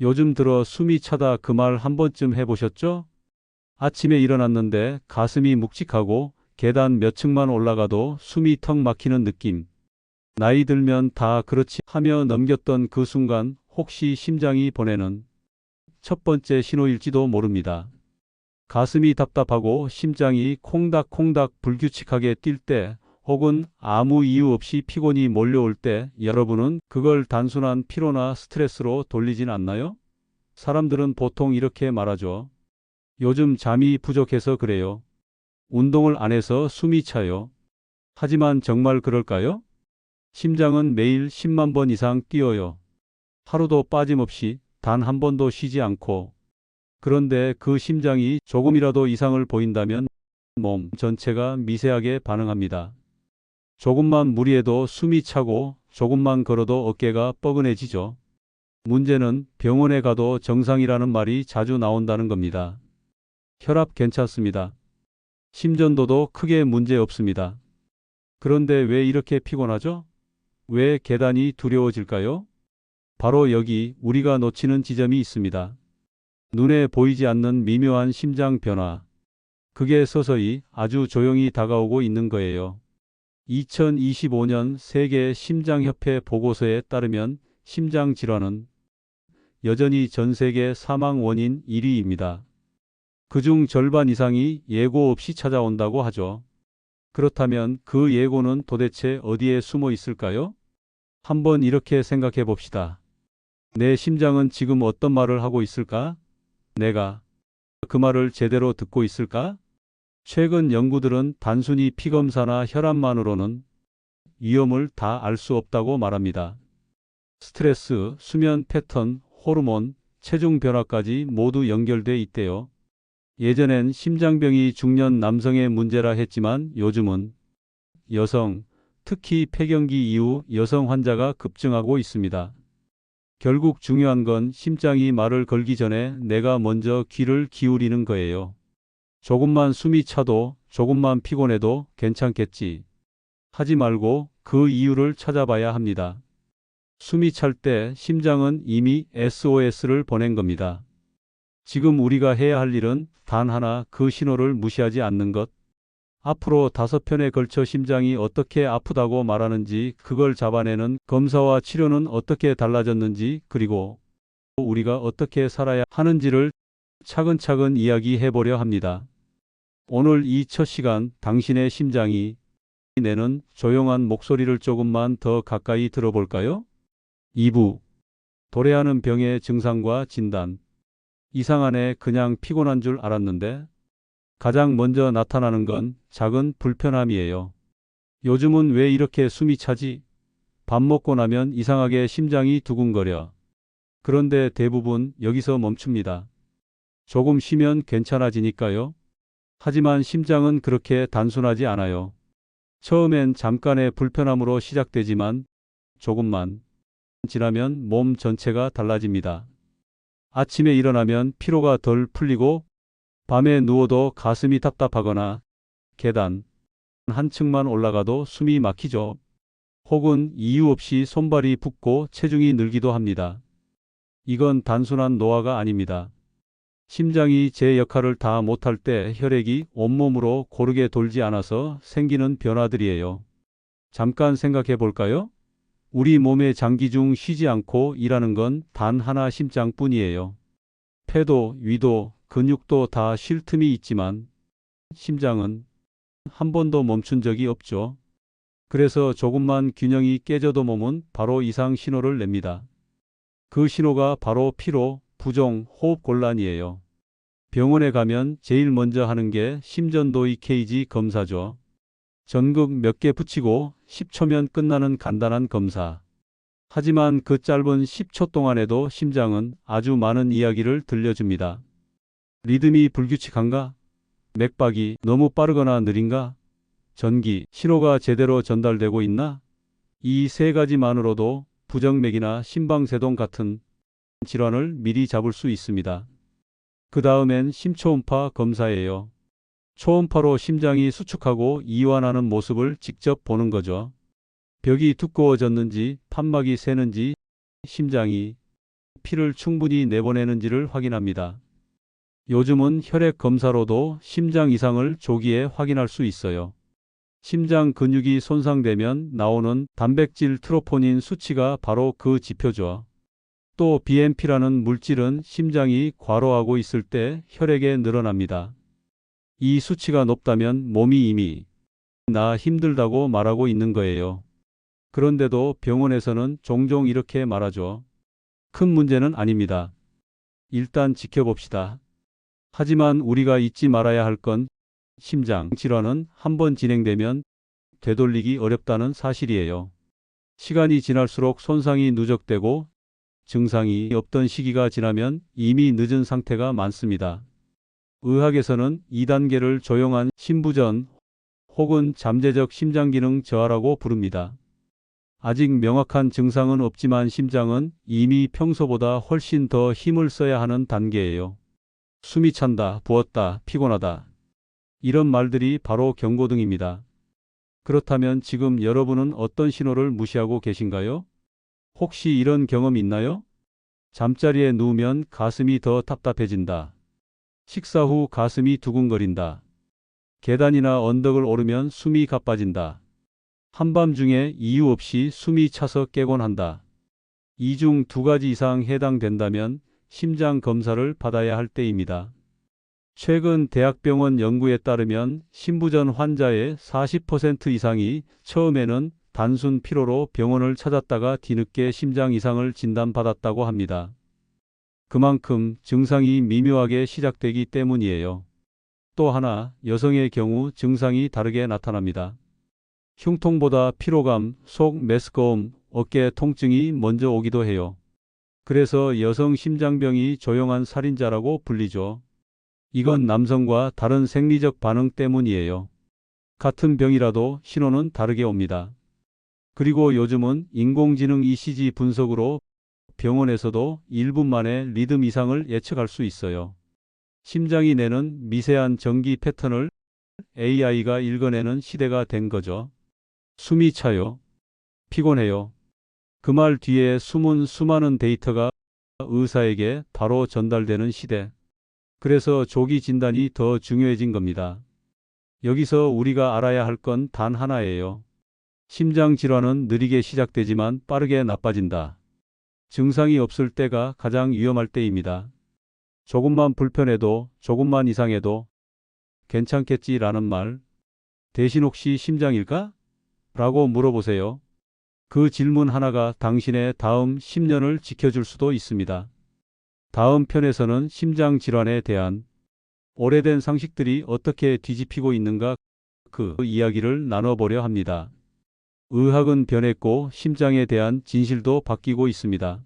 요즘 들어 숨이 차다 그 말 한 번쯤 해보셨죠? 아침에 일어났는데 가슴이 묵직하고 계단 몇 층만 올라가도 숨이 턱 막히는 느낌. 나이 들면 다 그렇지 하며 넘겼던 그 순간 혹시 심장이 보내는 첫 번째 신호일지도 모릅니다. 가슴이 답답하고 심장이 콩닥콩닥 불규칙하게 뛸 때, 혹은 아무 이유 없이 피곤이 몰려올 때 여러분은 그걸 단순한 피로나 스트레스로 돌리진 않나요? 사람들은 보통 이렇게 말하죠. 요즘 잠이 부족해서 그래요. 운동을 안 해서 숨이 차요. 하지만 정말 그럴까요? 심장은 매일 10만 번 이상 뛰어요. 하루도 빠짐없이 단 한 번도 쉬지 않고. 그런데 그 심장이 조금이라도 이상을 보인다면 몸 전체가 미세하게 반응합니다. 조금만 무리해도 숨이 차고 조금만 걸어도 어깨가 뻐근해지죠. 문제는 병원에 가도 정상이라는 말이 자주 나온다는 겁니다. 혈압 괜찮습니다. 심전도도 크게 문제 없습니다. 그런데 왜 이렇게 피곤하죠? 왜 계단이 두려워질까요? 바로 여기 우리가 놓치는 지점이 있습니다. 눈에 보이지 않는 미묘한 심장 변화. 그게 서서히 아주 조용히 다가오고 있는 거예요. 2025년 세계 심장협회 보고서에 따르면 심장 질환은 여전히 전 세계 사망 원인 1위입니다. 그중 절반 이상이 예고 없이 찾아온다고 하죠. 그렇다면 그 예고는 도대체 어디에 숨어 있을까요? 한번 이렇게 생각해 봅시다. 내 심장은 지금 어떤 말을 하고 있을까? 내가 그 말을 제대로 듣고 있을까? 최근 연구들은 단순히 피검사나 혈압만으로는 위험을 다 알 수 없다고 말합니다. 스트레스, 수면 패턴, 호르몬, 체중 변화까지 모두 연결돼 있대요. 예전엔 심장병이 중년 남성의 문제라 했지만 요즘은 여성, 특히 폐경기 이후 여성 환자가 급증하고 있습니다. 결국 중요한 건 심장이 말을 걸기 전에 내가 먼저 귀를 기울이는 거예요. 조금만 숨이 차도, 조금만 피곤해도 괜찮겠지. 하지 말고 그 이유를 찾아봐야 합니다. 숨이 찰 때 심장은 이미 SOS를 보낸 겁니다. 지금 우리가 해야 할 일은 단 하나, 그 신호를 무시하지 않는 것. 앞으로 5편에 걸쳐 심장이 어떻게 아프다고 말하는지, 그걸 잡아내는 검사와 치료는 어떻게 달라졌는지, 그리고 우리가 어떻게 살아야 하는지를 차근차근 이야기해 보려 합니다. 오늘 이 첫 시간 당신의 심장이 내는 조용한 목소리를 조금만 더 가까이 들어볼까요? 2부. 도래하는 병의 증상과 진단. 이상하네, 그냥 피곤한 줄 알았는데. 가장 먼저 나타나는 건 작은 불편함이에요. 요즘은 왜 이렇게 숨이 차지? 밥 먹고 나면 이상하게 심장이 두근거려. 그런데 대부분 여기서 멈춥니다. 조금 쉬면 괜찮아지니까요. 하지만 심장은 그렇게 단순하지 않아요. 처음엔 잠깐의 불편함으로 시작되지만 조금만 지나면 몸 전체가 달라집니다. 아침에 일어나면 피로가 덜 풀리고, 밤에 누워도 가슴이 답답하거나, 계단 한 층만 올라가도 숨이 막히죠. 혹은 이유 없이 손발이 붓고 체중이 늘기도 합니다. 이건 단순한 노화가 아닙니다. 심장이 제 역할을 다 못할 때 혈액이 온몸으로 고르게 돌지 않아서 생기는 변화들이에요. 잠깐 생각해 볼까요? 우리 몸의 장기 중 쉬지 않고 일하는 건 단 하나, 심장뿐이에요. 폐도, 위도, 근육도 다 쉴 틈이 있지만 심장은 한 번도 멈춘 적이 없죠. 그래서 조금만 균형이 깨져도 몸은 바로 이상 신호를 냅니다. 그 신호가 바로 피로, 부종, 호흡 곤란이에요. 병원에 가면 제일 먼저 하는 게 심전도 EKG 검사죠. 전극 몇 개 붙이고 10초면 끝나는 간단한 검사. 하지만 그 짧은 10초 동안에도 심장은 아주 많은 이야기를 들려줍니다. 리듬이 불규칙한가? 맥박이 너무 빠르거나 느린가? 전기, 신호가 제대로 전달되고 있나? 이 세 가지만으로도 부정맥이나 심방세동 같은 질환을 미리 잡을 수 있습니다. 그 다음엔 심초음파 검사예요. 초음파로 심장이 수축하고 이완하는 모습을 직접 보는 거죠. 벽이 두꺼워졌는지, 판막이 새는지, 심장이 피를 충분히 내보내는지를 확인합니다. 요즘은 혈액 검사로도 심장 이상을 조기에 확인할 수 있어요. 심장 근육이 손상되면 나오는 단백질 트로포닌 수치가 바로 그 지표죠. 또 BNP라는 물질은 심장이 과로하고 있을 때 혈액에 늘어납니다. 이 수치가 높다면 몸이 이미 나 힘들다고 말하고 있는 거예요. 그런데도 병원에서는 종종 이렇게 말하죠. 큰 문제는 아닙니다. 일단 지켜봅시다. 하지만 우리가 잊지 말아야 할 건 심장 질환은 한번 진행되면 되돌리기 어렵다는 사실이에요. 시간이 지날수록 손상이 누적되고 증상이 없던 시기가 지나면 이미 늦은 상태가 많습니다. 의학에서는 2단계를 조용한 심부전 혹은 잠재적 심장기능 저하라고 부릅니다. 아직 명확한 증상은 없지만 심장은 이미 평소보다 훨씬 더 힘을 써야 하는 단계예요. 숨이 찬다, 부었다, 피곤하다. 이런 말들이 바로 경고등입니다. 그렇다면 지금 여러분은 어떤 신호를 무시하고 계신가요? 혹시 이런 경험 있나요? 잠자리에 누우면 가슴이 더 답답해진다. 식사 후 가슴이 두근거린다. 계단이나 언덕을 오르면 숨이 가빠진다. 한밤중에 이유 없이 숨이 차서 깨곤 한다. 이 중 두 가지 이상 해당된다면 심장 검사를 받아야 할 때입니다. 최근 대학병원 연구에 따르면 심부전 환자의 40% 이상이 처음에는 단순 피로로 병원을 찾았다가 뒤늦게 심장 이상을 진단받았다고 합니다. 그만큼 증상이 미묘하게 시작되기 때문이에요. 또 하나, 여성의 경우 증상이 다르게 나타납니다. 흉통보다 피로감, 속 메스꺼움, 어깨 통증이 먼저 오기도 해요. 그래서 여성 심장병이 조용한 살인자라고 불리죠. 이건 남성과 다른 생리적 반응 때문이에요. 같은 병이라도 신호는 다르게 옵니다. 그리고 요즘은 인공지능 ECG 분석으로 병원에서도 1분 만에 리듬 이상을 예측할 수 있어요. 심장이 내는 미세한 전기 패턴을 AI가 읽어내는 시대가 된 거죠. 숨이 차요. 피곤해요. 그 말 뒤에 숨은 수많은 데이터가 의사에게 바로 전달되는 시대. 그래서 조기 진단이 더 중요해진 겁니다. 여기서 우리가 알아야 할 건 단 하나예요. 심장 질환은 느리게 시작되지만 빠르게 나빠진다. 증상이 없을 때가 가장 위험할 때입니다. 조금만 불편해도, 조금만 이상해도 괜찮겠지라는 말. 대신 혹시 심장일까? 라고 물어보세요. 그 질문 하나가 당신의 다음 10년을 지켜줄 수도 있습니다. 다음 편에서는 심장 질환에 대한 오래된 상식들이 어떻게 뒤집히고 있는가 그 이야기를 나눠보려 합니다. 의학은 변했고 심장에 대한 진실도 바뀌고 있습니다.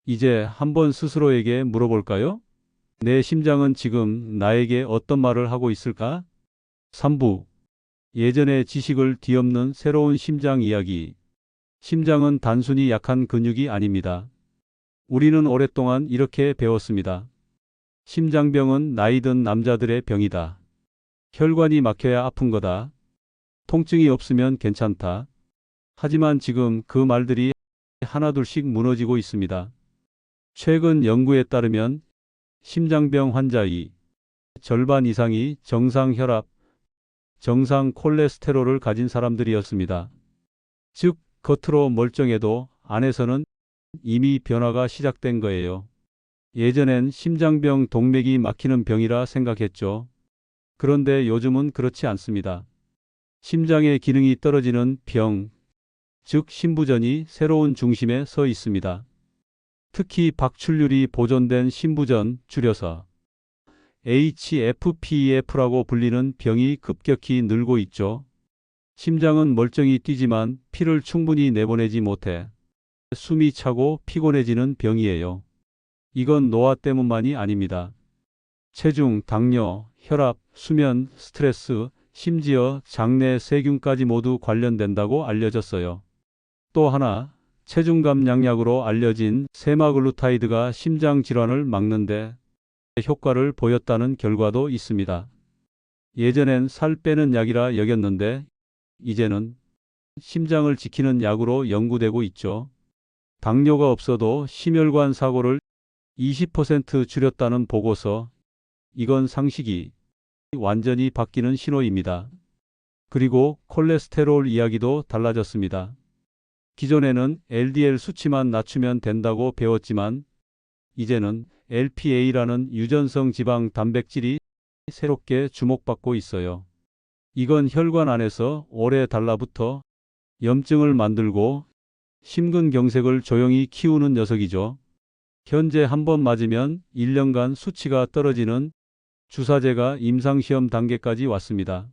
이제 한번 스스로에게 물어볼까요? 내 심장은 지금 나에게 어떤 말을 하고 있을까? 3부. 예전의 지식을 뒤엎는 새로운 심장 이야기. 심장은 단순히 약한 근육이 아닙니다. 우리는 오랫동안 이렇게 배웠습니다. 심장병은 나이 든 남자들의 병이다. 혈관이 막혀야 아픈 거다. 통증이 없으면 괜찮다. 하지만 지금 그 말들이 하나둘씩 무너지고 있습니다. 최근 연구에 따르면 심장병 환자의 절반 이상이 정상 혈압, 정상 콜레스테롤을 가진 사람들이었습니다. 즉, 겉으로 멀쩡해도 안에서는 이미 변화가 시작된 거예요. 예전엔 심장병 동맥이 막히는 병이라 생각했죠. 그런데 요즘은 그렇지 않습니다. 심장의 기능이 떨어지는 병, 즉 심부전이 새로운 중심에 서 있습니다. 특히 박출률이 보존된 심부전, 줄여서 HFpEF라고 불리는 병이 급격히 늘고 있죠. 심장은 멀쩡히 뛰지만 피를 충분히 내보내지 못해 숨이 차고 피곤해지는 병이에요. 이건 노화 때문만이 아닙니다. 체중, 당뇨, 혈압, 수면, 스트레스, 심지어 장내 세균까지 모두 관련된다고 알려졌어요. 또 하나, 체중감 양약으로 알려진 세마글루타이드가 심장 질환을 막는데 효과를 보였다는 결과도 있습니다. 예전엔 살 빼는 약이라 여겼는데 이제는 심장을 지키는 약으로 연구되고 있죠. 당뇨가 없어도 심혈관 사고를 20% 줄였다는 보고서. 이건 상식이 완전히 바뀌는 신호입니다. 그리고 콜레스테롤 이야기도 달라졌습니다. 기존에는 LDL 수치만 낮추면 된다고 배웠지만 이제는 LPA라는 유전성 지방 단백질이 새롭게 주목받고 있어요. 이건 혈관 안에서 오래 달라붙어 염증을 만들고 심근경색을 조용히 키우는 녀석이죠. 현재 한 번 맞으면 1년간 수치가 떨어지는 주사제가 임상시험 단계까지 왔습니다.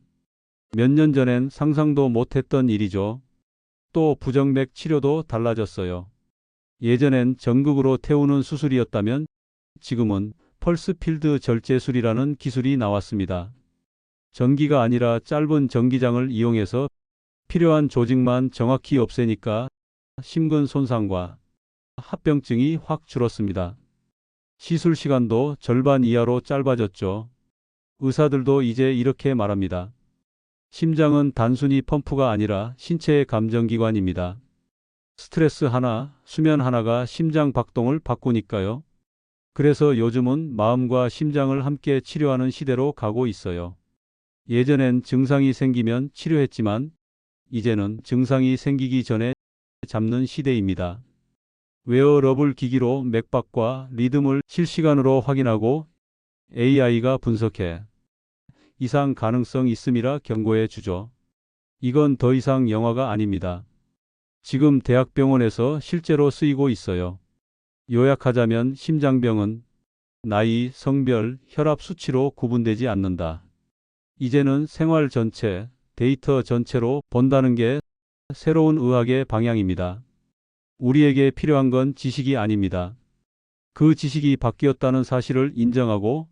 몇 년 전엔 상상도 못했던 일이죠. 또 부정맥 치료도 달라졌어요. 예전엔 전극으로 태우는 수술이었다면 지금은 펄스필드 절제술이라는 기술이 나왔습니다. 전기가 아니라 짧은 전기장을 이용해서 필요한 조직만 정확히 없애니까 심근 손상과 합병증이 확 줄었습니다. 시술 시간도 절반 이하로 짧아졌죠. 의사들도 이제 이렇게 말합니다. 심장은 단순히 펌프가 아니라 신체의 감정기관입니다. 스트레스 하나, 수면 하나가 심장 박동을 바꾸니까요. 그래서 요즘은 마음과 심장을 함께 치료하는 시대로 가고 있어요. 예전엔 증상이 생기면 치료했지만 이제는 증상이 생기기 전에 잡는 시대입니다. 웨어러블 기기로 맥박과 리듬을 실시간으로 확인하고 AI가 분석해 이상 가능성 있음이라 경고해 주죠. 이건 더 이상 영화가 아닙니다. 지금 대학병원에서 실제로 쓰이고 있어요. 요약하자면 심장병은 나이, 성별, 혈압 수치로 구분되지 않는다. 이제는 생활 전체, 데이터 전체로 본다는 게 새로운 의학의 방향입니다. 우리에게 필요한 건 지식이 아닙니다. 그 지식이 바뀌었다는 사실을 인정하고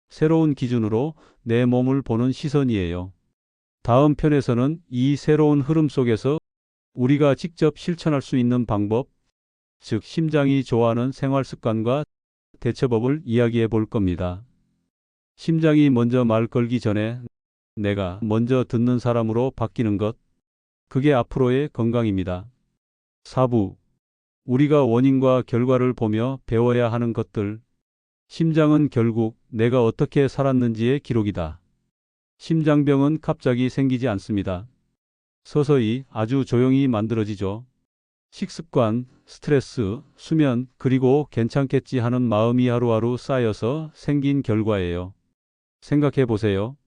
새로운 기준으로 내 몸을 보는 시선이에요. 다음 편에서는 이 새로운 흐름 속에서 우리가 직접 실천할 수 있는 방법, 즉 심장이 좋아하는 생활 습관과 대처법을 이야기해 볼 겁니다. 심장이 먼저 말 걸기 전에 내가 먼저 듣는 사람으로 바뀌는 것, 그게 앞으로의 건강입니다. 4부. 우리가 원인과 결과를 보며 배워야 하는 것들. 심장은 결국 내가 어떻게 살았는지의 기록이다. 심장병은 갑자기 생기지 않습니다. 서서히 아주 조용히 만들어지죠. 식습관, 스트레스, 수면, 그리고 괜찮겠지 하는 마음이 하루하루 쌓여서 생긴 결과예요. 생각해 보세요.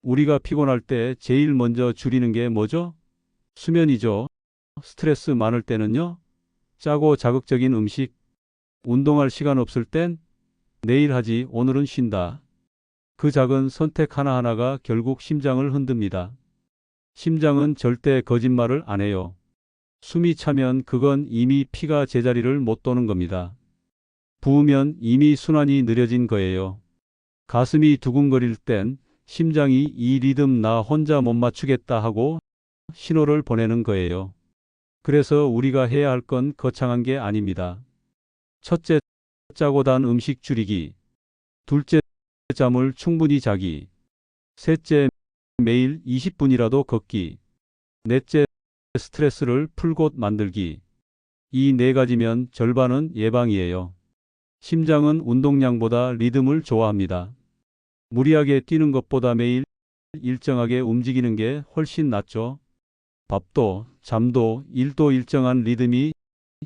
우리가 피곤할 때 제일 먼저 줄이는 게 뭐죠? 수면이죠. 스트레스 많을 때는요? 짜고 자극적인 음식, 운동할 시간 없을 땐 내일 하지, 오늘은 쉰다. 그 작은 선택 하나하나가 결국 심장을 흔듭니다. 심장은 절대 거짓말을 안 해요. 숨이 차면 그건 이미 피가 제자리를 못 도는 겁니다. 부으면 이미 순환이 느려진 거예요. 가슴이 두근거릴 땐 심장이 이 리듬 나 혼자 못 맞추겠다 하고 신호를 보내는 거예요. 그래서 우리가 해야 할 건 거창한 게 아닙니다. 첫째, 짜고 단 음식 줄이기. 둘째, 잠을 충분히 자기. 셋째, 매일 20분이라도 걷기. 넷째, 스트레스를 풀곳 만들기. 이 네 가지면 절반은 예방이에요. 심장은 운동량보다 리듬을 좋아합니다. 무리하게 뛰는 것보다 매일 일정하게 움직이는 게 훨씬 낫죠. 밥도, 잠도, 일도 일정한 리듬이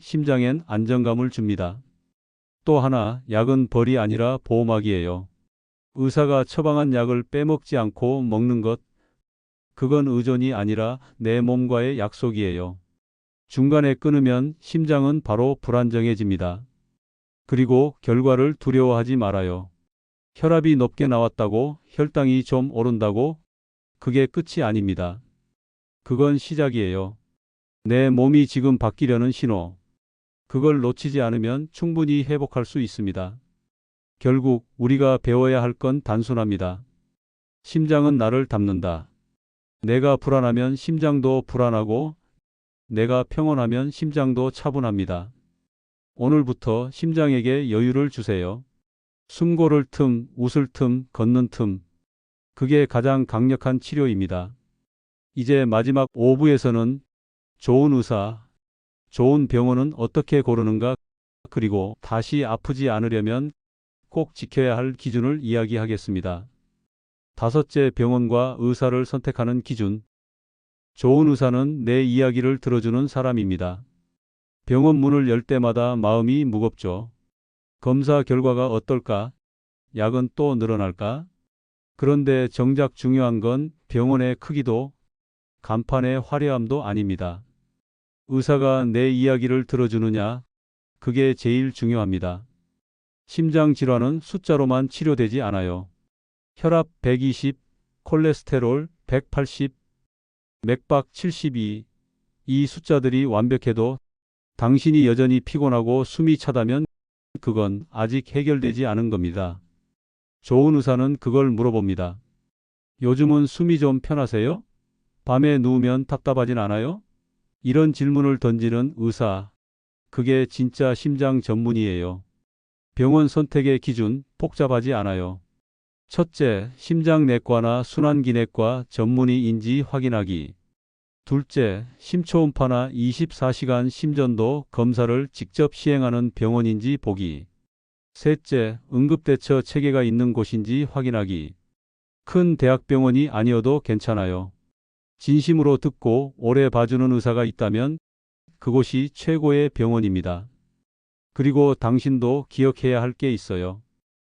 심장엔 안정감을 줍니다. 또 하나, 약은 벌이 아니라 보호막이에요. 의사가 처방한 약을 빼먹지 않고 먹는 것, 그건 의존이 아니라 내 몸과의 약속이에요. 중간에 끊으면 심장은 바로 불안정해집니다. 그리고 결과를 두려워하지 말아요. 혈압이 높게 나왔다고, 혈당이 좀 오른다고, 그게 끝이 아닙니다. 그건 시작이에요. 내 몸이 지금 바뀌려는 신호. 그걸 놓치지 않으면 충분히 회복할 수 있습니다. 결국 우리가 배워야 할 건 단순합니다. 심장은 나를 닮는다. 내가 불안하면 심장도 불안하고 내가 평온하면 심장도 차분합니다. 오늘부터 심장에게 여유를 주세요. 숨 고를 틈, 웃을 틈, 걷는 틈. 그게 가장 강력한 치료입니다. 이제 마지막 5부에서는 좋은 의사, 좋은 병원은 어떻게 고르는가? 그리고 다시 아프지 않으려면 꼭 지켜야 할 기준을 이야기하겠습니다. 다섯째, 병원과 의사를 선택하는 기준. 좋은 의사는 내 이야기를 들어주는 사람입니다. 병원 문을 열 때마다 마음이 무겁죠. 검사 결과가 어떨까? 약은 또 늘어날까? 그런데 정작 중요한 건 병원의 크기도 간판의 화려함도 아닙니다. 의사가 내 이야기를 들어주느냐? 그게 제일 중요합니다. 심장 질환은 숫자로만 치료되지 않아요. 혈압 120, 콜레스테롤 180, 맥박 72. 이 숫자들이 완벽해도 당신이 여전히 피곤하고 숨이 차다면 그건 아직 해결되지 않은 겁니다. 좋은 의사는 그걸 물어봅니다. 요즘은 숨이 좀 편하세요? 밤에 누우면 답답하진 않아요? 이런 질문을 던지는 의사. 그게 진짜 심장 전문의예요. 병원 선택의 기준 복잡하지 않아요. 첫째, 심장내과나 순환기내과 전문의인지 확인하기. 둘째, 심초음파나 24시간 심전도 검사를 직접 시행하는 병원인지 보기. 셋째, 응급대처 체계가 있는 곳인지 확인하기. 큰 대학병원이 아니어도 괜찮아요. 진심으로 듣고 오래 봐주는 의사가 있다면 그곳이 최고의 병원입니다. 그리고 당신도 기억해야 할 게 있어요.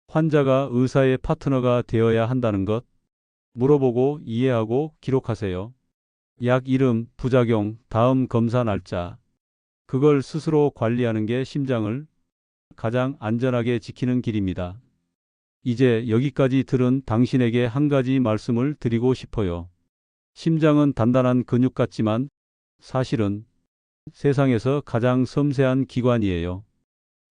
환자가 의사의 파트너가 되어야 한다는 것. 물어보고 이해하고 기록하세요. 약 이름, 부작용, 다음 검사 날짜. 그걸 스스로 관리하는 게 심장을 가장 안전하게 지키는 길입니다. 이제 여기까지 들은 당신에게 한 가지 말씀을 드리고 싶어요. 심장은 단단한 근육 같지만 사실은 세상에서 가장 섬세한 기관이에요.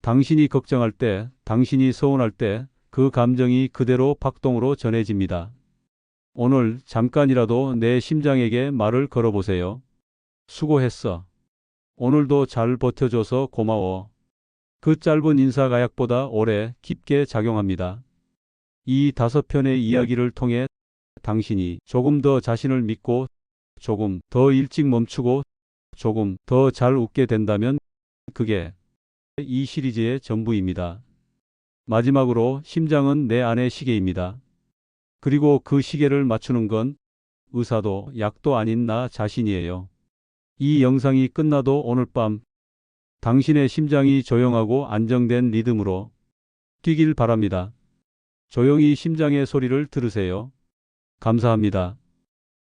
당신이 걱정할 때, 당신이 서운할 때 그 감정이 그대로 박동으로 전해집니다. 오늘 잠깐이라도 내 심장에게 말을 걸어보세요. 수고했어. 오늘도 잘 버텨줘서 고마워. 그 짧은 인사가약보다 오래 깊게 작용합니다. 이 5편의 이야기를 통해 당신이 조금 더 자신을 믿고 조금 더 일찍 멈추고 조금 더 잘 웃게 된다면 그게 이 시리즈의 전부입니다. 마지막으로 심장은 내 안의 시계입니다. 그리고 그 시계를 맞추는 건 의사도 약도 아닌 나 자신이에요. 이 영상이 끝나도 오늘 밤 당신의 심장이 조용하고 안정된 리듬으로 뛰길 바랍니다. 조용히 심장의 소리를 들으세요. 감사합니다.